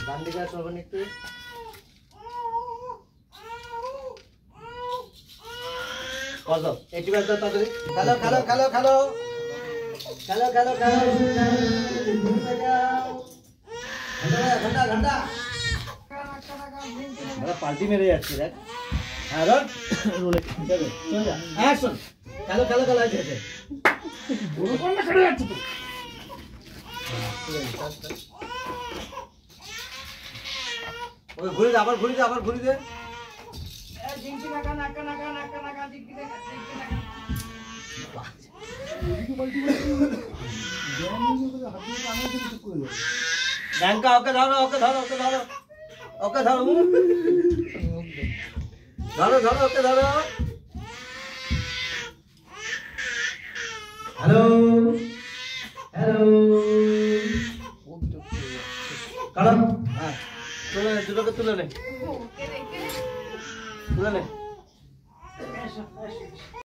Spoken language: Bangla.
ডান দিকে চলবেন একটু। কত এটি বাদ দাও তাড়াতাড়ি। খেলো খেলো খেলো খেলো খেলো খেলো খেলো ঘন্টা ঘন্টা পাল্টি মেরে যাচ্ছে দেখ। হ্যাঁ রোল রোলে চল যা অ্যাকশন। খেলো খেলো খেলো আছে বড় কোন না খেলে যাচ্ছে তো। ওই ঘুরে দে আবার ঘুরে দে আবার ঘুরে দে। এ জিংচি নাকা নাকা নাকা নাকা নাকা জিংচি নাকা জিংচি নাকা। ব্যাংকা ওকে ধরো ওকে ধরো ওকে ধরো ওকে ধরো ধরো ধরো ওকে ধরো। হ্যালো হ্যালো কারণ হ্যাঁ তুলে নে দুটোকে তুলে নে তুলে নে।